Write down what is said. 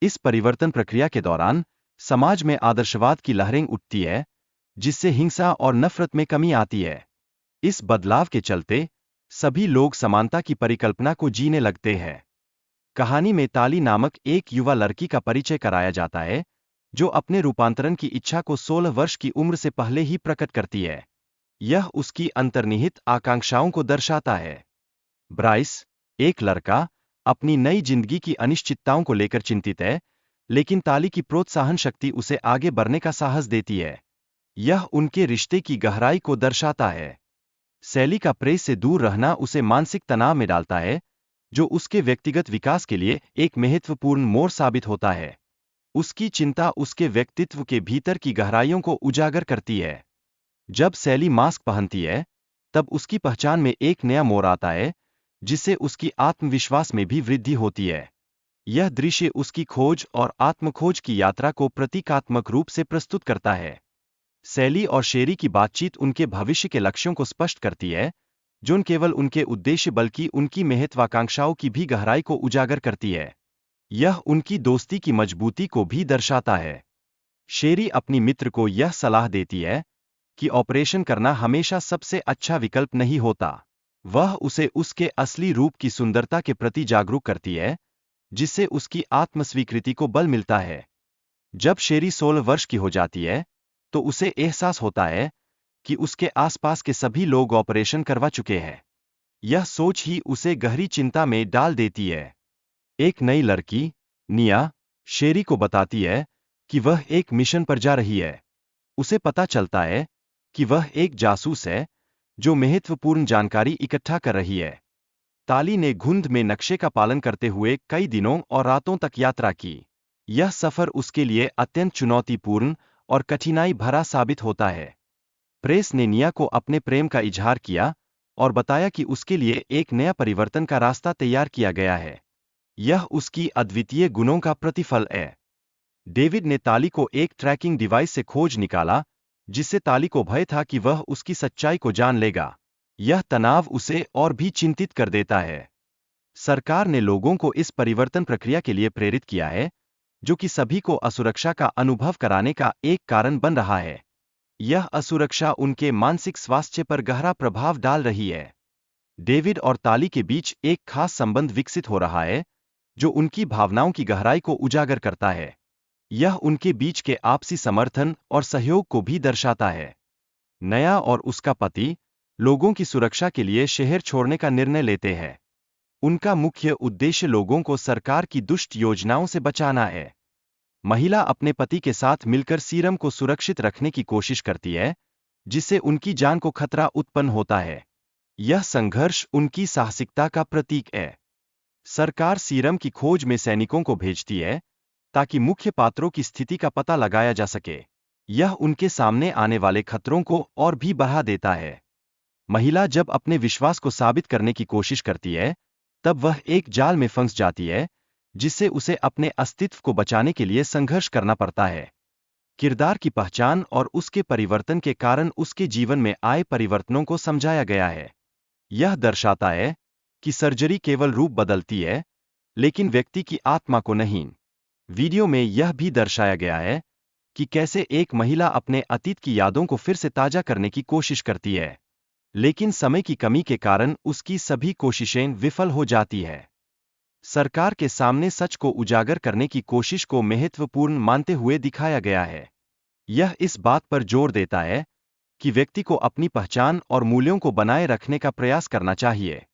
इस परिवर्तन प्रक्रिया के दौरान समाज में आदर्शवाद की लहरें उठती है, जिससे हिंसा और नफरत में कमी आती है। इस बदलाव के चलते सभी लोग समानता की परिकल्पना को जीने लगते हैं। कहानी में ताली नामक एक युवा लड़की का परिचय कराया जाता है, जो अपने रूपांतरण की इच्छा को 16 वर्ष की उम्र से पहले ही प्रकट करती है। यह उसकी अंतर्निहित आकांक्षाओं को दर्शाता है। ब्राइस, एक लड़का, अपनी नई जिंदगी की अनिश्चितताओं को लेकर चिंतित है, लेकिन ताली की प्रोत्साहन शक्ति उसे आगे बढ़ने का साहस देती है। यह उनके रिश्ते की गहराई को दर्शाता है। सैली का प्रेस से दूर रहना उसे मानसिक तनाव में डालता है, जो उसके व्यक्तिगत विकास के लिए एक महत्वपूर्ण मोड़ साबित होता है। उसकी चिंता उसके व्यक्तित्व के भीतर की गहराइयों को उजागर करती है। जब सैली मास्क पहनती है, तब उसकी पहचान में एक नया मोड़ आता है, जिससे उसकी आत्मविश्वास में भी वृद्धि होती है। यह दृश्य उसकी खोज और आत्मखोज की यात्रा को प्रतीकात्मक रूप से प्रस्तुत करता है। सैली और शेरी की बातचीत उनके भविष्य के लक्ष्यों को स्पष्ट करती है, जो न केवल उनके उद्देश्य बल्कि उनकी महत्वाकांक्षाओं की भी गहराई को उजागर करती है। यह उनकी दोस्ती की मजबूती को भी दर्शाता है। शेरी अपनी मित्र को यह सलाह देती है कि ऑपरेशन करना हमेशा सबसे अच्छा विकल्प नहीं होता। वह उसे उसके असली रूप की सुंदरता के प्रति जागरूक करती है, जिससे उसकी आत्मस्वीकृति को बल मिलता है। जब शेरी 16 वर्ष की हो जाती है, तो उसे एहसास होता है कि उसके आसपास के सभी लोग ऑपरेशन करवा चुके हैं। यह सोच ही उसे गहरी चिंता में डाल देती है। एक नई लड़की, निया, शेरी को बताती है कि वह एक मिशन पर जा रही है। उसे पता चलता है कि वह एक जासूस है, जो महत्वपूर्ण जानकारी इकट्ठा कर रही है। ताली ने घुंध में नक्शे का पालन करते हुए कई दिनों और रातों तक यात्रा की। यह सफर उसके लिए अत्यंत चुनौतीपूर्ण और कठिनाई भरा साबित होता है। प्रेस ने निया को अपने प्रेम का इजहार किया और बताया कि उसके लिए एक नया परिवर्तन का रास्ता तैयार किया गया है। यह उसकी अद्वितीय गुणों का प्रतिफल है। डेविड ने ताली को एक ट्रैकिंग डिवाइस से खोज निकाला, जिससे ताली को भय था कि वह उसकी सच्चाई को जान लेगा। यह तनाव उसे और भी चिंतित कर देता है। सरकार ने लोगों को इस परिवर्तन प्रक्रिया के लिए प्रेरित किया है, जो कि सभी को असुरक्षा का अनुभव कराने का एक कारण बन रहा है। यह असुरक्षा उनके मानसिक स्वास्थ्य पर गहरा प्रभाव डाल रही है। डेविड और ताली के बीच एक खास संबंध विकसित हो रहा है, जो उनकी भावनाओं की गहराई को उजागर करता है। यह उनके बीच के आपसी समर्थन और सहयोग को भी दर्शाता है। नया और उसका पति लोगों की सुरक्षा के लिए शहर छोड़ने का निर्णय लेते हैं। उनका मुख्य उद्देश्य लोगों को सरकार की दुष्ट योजनाओं से बचाना है। महिला अपने पति के साथ मिलकर सीरम को सुरक्षित रखने की कोशिश करती है, जिससे उनकी जान को खतरा उत्पन्न होता है। यह संघर्ष उनकी साहसिकता का प्रतीक है। सरकार सीरम की खोज में सैनिकों को भेजती है, ताकि मुख्य पात्रों की स्थिति का पता लगाया जा सके। यह उनके सामने आने वाले खतरों को और भी बढ़ा देता है। महिला जब अपने विश्वास को साबित करने की कोशिश करती है, तब वह एक जाल में फंस जाती है, जिससे उसे अपने अस्तित्व को बचाने के लिए संघर्ष करना पड़ता है। किरदार की पहचान और उसके परिवर्तन के कारण उसके जीवन में आए परिवर्तनों को समझाया गया है। यह दर्शाता है कि सर्जरी केवल रूप बदलती है, लेकिन व्यक्ति की आत्मा को नहीं। वीडियो में यह भी दर्शाया गया है कि कैसे एक महिला अपने अतीत की यादों को फिर से ताजा करने की कोशिश करती है, लेकिन समय की कमी के कारण उसकी सभी कोशिशें विफल हो जाती है। सरकार के सामने सच को उजागर करने की कोशिश को महत्वपूर्ण मानते हुए दिखाया गया है। यह इस बात पर जोर देता है कि व्यक्ति को अपनी पहचान और मूल्यों को बनाए रखने का प्रयास करना चाहिए।